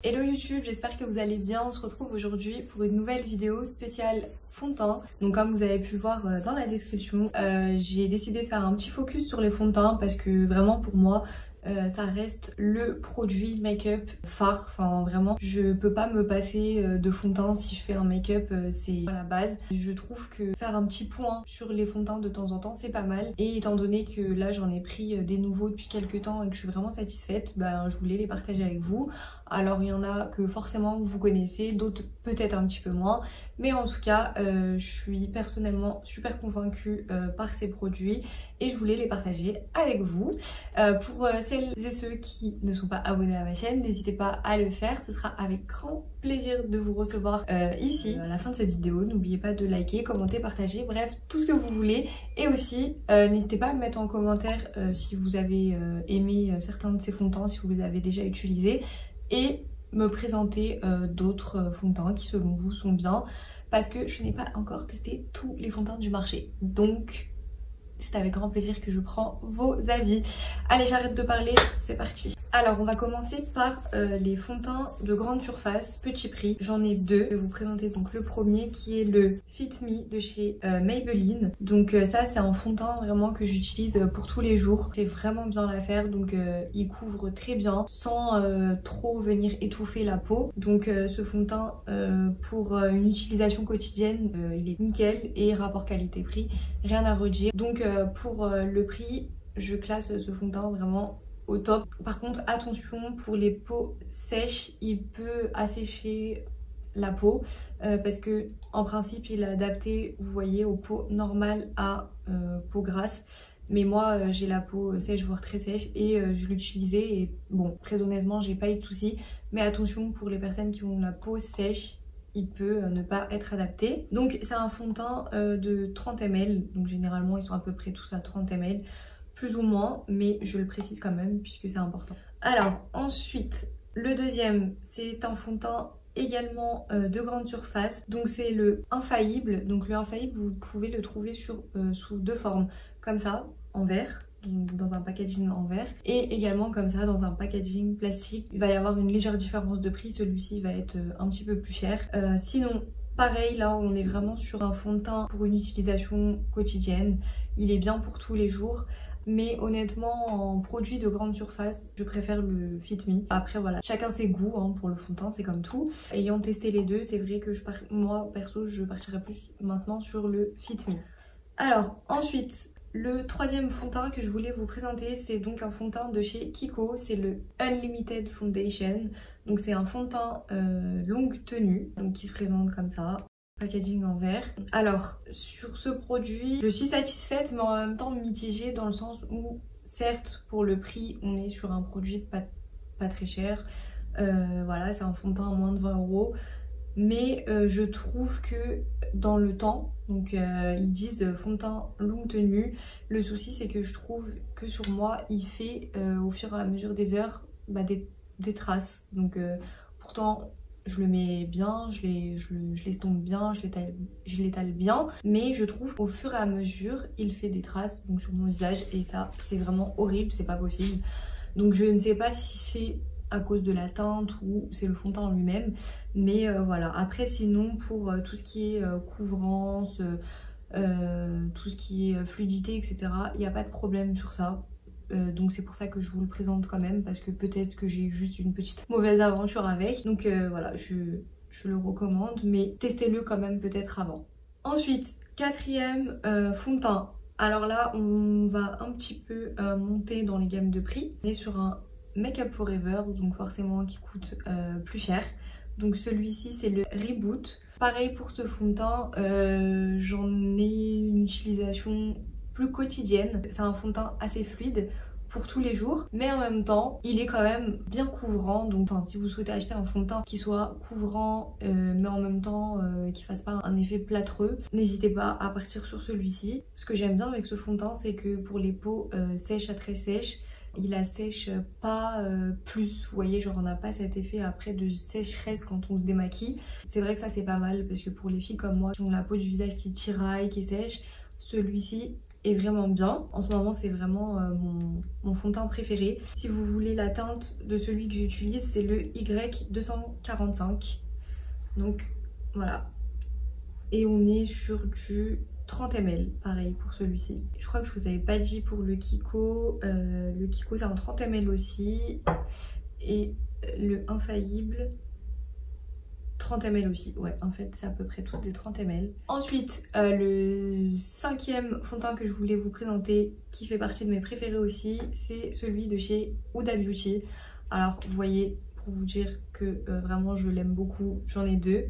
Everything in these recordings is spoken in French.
Hello YouTube, j'espère que vous allez bien. On se retrouve aujourd'hui pour une nouvelle vidéo spéciale fond de teint. Donc comme vous avez pu le voir dans la description, j'ai décidé de faire un petit focus sur les fonds de teint parce que vraiment pour moi ça reste le produit make-up phare. Enfin vraiment, je peux pas me passer de fond de teint si je fais un make-up, c'est la base. Je trouve que faire un petit point sur les fonds de teint de temps en temps c'est pas mal. Et étant donné que là j'en ai pris des nouveaux depuis quelques temps et que je suis vraiment satisfaite, je voulais les partager avec vous. Alors il y en a que forcément vous connaissez, d'autres peut-être un petit peu moins. Mais en tout cas, je suis personnellement super convaincue par ces produits et je voulais les partager avec vous. Pour celles et ceux qui ne sont pas abonnés à ma chaîne, n'hésitez pas à le faire. Ce sera avec grand plaisir de vous recevoir ici. À la fin de cette vidéo, n'oubliez pas de liker, commenter, partager, bref, tout ce que vous voulez. Et aussi, n'hésitez pas à me mettre en commentaire si vous avez aimé certains de ces fonds de teint, si vous les avez déjà utilisés. Et me présenter d'autres fonds de teint qui selon vous sont bien, parce que je n'ai pas encore testé tous les fonds de teint du marché, donc c'est avec grand plaisir que je prends vos avis. Allez, j'arrête de parler, c'est parti. Alors on va commencer par les fonds de teint de grande surface, petit prix. J'en ai deux. Je vais vous présenter donc le premier qui est le Fit Me de chez Maybelline. Donc ça c'est un fond de teint vraiment que j'utilise pour tous les jours. Il fait vraiment bien l'affaire, donc il couvre très bien sans trop venir étouffer la peau. Donc ce fond de teint pour une utilisation quotidienne, il est nickel et rapport qualité-prix, rien à redire. Donc pour le prix, je classe ce fond de teint vraiment au top. Par contre attention, pour les peaux sèches, il peut assécher la peau parce que en principe il est adapté, vous voyez, aux peaux normales à peau grasse. Mais moi j'ai la peau sèche voire très sèche et je l'utilisais et bon, très honnêtement j'ai pas eu de soucis. Mais attention, pour les personnes qui ont la peau sèche, il peut ne pas être adapté. Donc c'est un fond de teint de 30 ml, donc généralement ils sont à peu près tous à 30 ml, plus ou moins, mais je le précise quand même puisque c'est important. Alors ensuite, le deuxième, c'est un fond de teint également de grande surface, donc c'est le Infaillible. Donc le Infaillible, vous pouvez le trouver sous deux formes, comme ça, en verre, dans un packaging en verre, et également comme ça dans un packaging plastique. Il va y avoir une légère différence de prix, celui-ci va être un petit peu plus cher. Sinon pareil, là on est vraiment sur un fond de teint pour une utilisation quotidienne, il est bien pour tous les jours. Mais honnêtement, en produit de grande surface, je préfère le Fit Me. Après voilà, chacun ses goûts hein, pour le fond de teint, c'est comme tout. Ayant testé les deux, c'est vrai que moi perso, je partirais plus maintenant sur le Fit Me. Alors ensuite, le troisième fond de teint que je voulais vous présenter, c'est donc un fond de teint de chez Kiko, c'est le Unlimited Foundation. Donc c'est un fond de teint longue tenue, donc qui se présente comme ça. Packaging en verre. Alors sur ce produit, je suis satisfaite mais en même temps mitigée, dans le sens où certes pour le prix on est sur un produit pas très cher. Voilà, c'est un fond de teint à moins de 20 €. Mais je trouve que dans le temps, donc ils disent fond de teint longue tenue, le souci c'est que je trouve que sur moi il fait au fur et à mesure des heures des traces. Donc pourtant je le mets bien, je l'estompe bien, je l'étale bien, mais je trouve qu'au fur et à mesure il fait des traces donc sur mon visage et ça c'est vraiment horrible, c'est pas possible. Donc je ne sais pas si c'est à cause de la teinte ou c'est le fond de teint en lui-même, mais voilà. Après sinon pour tout ce qui est couvrance, tout ce qui est fluidité etc, il n'y a pas de problème sur ça. Donc c'est pour ça que je vous le présente quand même, parce que peut-être que j'ai juste une petite mauvaise aventure avec. Donc voilà, je le recommande, mais testez-le quand même peut-être avant. Ensuite, quatrième fond de teint. Alors là, on va un petit peu monter dans les gammes de prix. On est sur un Make Up For Ever, donc forcément qui coûte plus cher. Donc celui-ci c'est le Reboot. Pareil pour ce fond de teint, j'en ai une utilisation plus quotidienne. C'est un fond de teint assez fluide pour tous les jours, mais en même temps il est quand même bien couvrant. Donc si vous souhaitez acheter un fond de teint qui soit couvrant mais en même temps qui fasse pas un effet plâtreux, n'hésitez pas à partir sur celui-ci. Ce que j'aime bien avec ce fond de teint, c'est que pour les peaux sèches à très sèches, il assèche pas plus, vous voyez, genre on n'a pas cet effet après de sécheresse quand on se démaquille. C'est vrai que ça c'est pas mal, parce que pour les filles comme moi qui ont la peau du visage qui tiraille, qui est sèche, celui-ci est vraiment bien. En ce moment c'est vraiment mon fond de teint préféré. Si vous voulez la teinte de celui que j'utilise, c'est le Y245. Donc voilà. Et on est sur du 30 ml, pareil pour celui-ci. Je crois que je vous avais pas dit pour le Kiko. Le Kiko c'est en 30 ml aussi. Et le Infaillible 30 ml aussi. Ouais, en fait c'est à peu près tous des 30 ml. Ensuite, le 5e fond de teint que je voulais vous présenter, qui fait partie de mes préférés aussi, c'est celui de chez Huda Beauty. Alors vous voyez, pour vous dire que vraiment je l'aime beaucoup, j'en ai deux.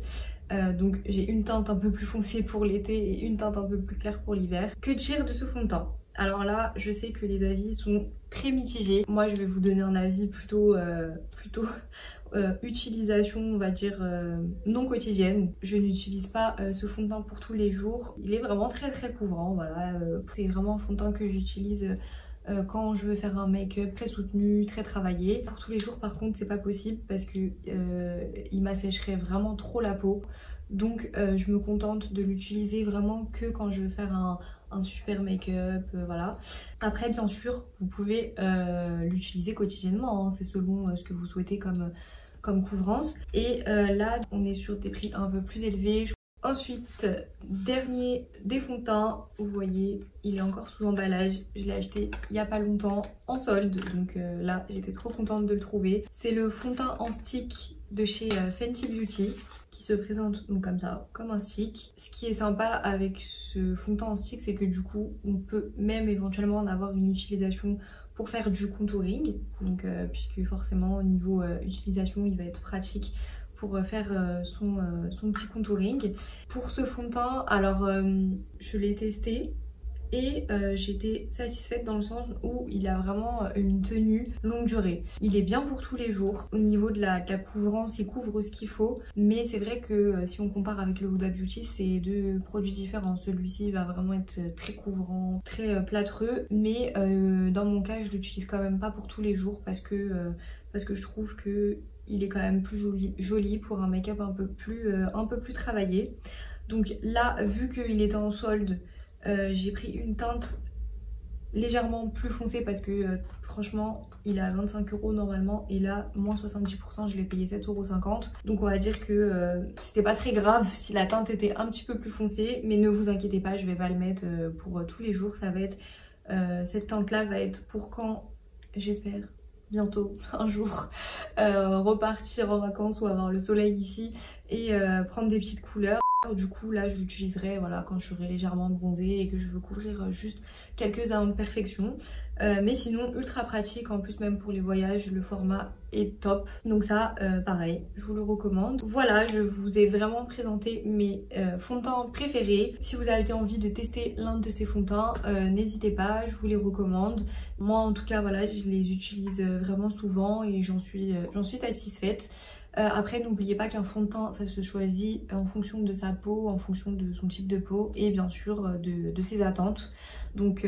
Donc j'ai une teinte un peu plus foncée pour l'été et une teinte un peu plus claire pour l'hiver. Que dire de ce fond de teint? Alors là, je sais que les avis sont très mitigés. Moi, je vais vous donner un avis plutôt utilisation, on va dire, non quotidienne. Je n'utilise pas ce fond de teint pour tous les jours. Il est vraiment très couvrant, voilà. C'est vraiment un fond de teint que j'utilise quand je veux faire un make-up très soutenu, très travaillé. Pour tous les jours par contre c'est pas possible parce que il m'assècherait vraiment trop la peau. Donc je me contente de l'utiliser vraiment que quand je veux faire un super make-up, voilà. Après bien sûr vous pouvez l'utiliser quotidiennement, hein, c'est selon ce que vous souhaitez comme couvrance. Et là on est sur des prix un peu plus élevés. Ensuite, dernier des fonds de teint, vous voyez, il est encore sous emballage. Je l'ai acheté il n'y a pas longtemps en solde, donc là j'étais trop contente de le trouver. C'est le fond de teint en stick de chez Fenty Beauty qui se présente donc comme ça, comme un stick. Ce qui est sympa avec ce fond de teint en stick, c'est que du coup on peut même éventuellement en avoir une utilisation pour faire du contouring, donc puisque forcément au niveau utilisation il va être pratique pour faire son petit contouring. Pour ce fond de teint, alors je l'ai testé et j'étais satisfaite dans le sens où il a vraiment une tenue longue durée. Il est bien pour tous les jours. Au niveau de la couvrance, il couvre ce qu'il faut, mais c'est vrai que si on compare avec le Huda Beauty, c'est deux produits différents. Celui-ci va vraiment être très couvrant, très plâtreux, mais dans mon cas je l'utilise quand même pas pour tous les jours parce que je trouve que il est quand même plus joli pour un make-up un peu plus travaillé. Donc là, vu qu'il était en solde, j'ai pris une teinte légèrement plus foncée parce que franchement, il est à 25 € normalement et là, moins 70%, je l'ai payé 7,50 €. Donc on va dire que c'était pas très grave si la teinte était un petit peu plus foncée, mais ne vous inquiétez pas, je vais pas le mettre pour tous les jours. Ça va être cette teinte là va être pour quand, j'espère bientôt un jour repartir en vacances ou avoir le soleil ici et prendre des petites couleurs. Du coup là je l'utiliserai voilà, quand je serai légèrement bronzée et que je veux couvrir juste quelques imperfections. Mais sinon ultra pratique, en plus même pour les voyages le format est top. Donc ça pareil, je vous le recommande. Voilà, je vous ai vraiment présenté mes fonds de teint préférés. Si vous avez envie de tester l'un de ces fonds de teint, n'hésitez pas, je vous les recommande. Moi en tout cas voilà, je les utilise vraiment souvent et j'en suis satisfaite. Après n'oubliez pas qu'un fond de teint ça se choisit en fonction de sa peau, en fonction de son type de peau et bien sûr de ses attentes. Donc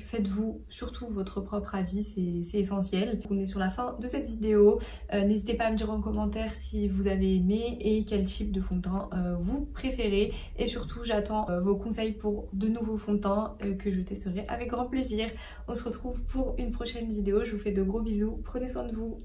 faites-vous surtout votre propre avis, c'est essentiel. On est sur la fin de cette vidéo. N'hésitez pas à me dire en commentaire si vous avez aimé et quel type de fond de teint vous préférez. Et surtout j'attends vos conseils pour de nouveaux fonds de teint que je testerai avec grand plaisir. On se retrouve pour une prochaine vidéo. Je vous fais de gros bisous. Prenez soin de vous.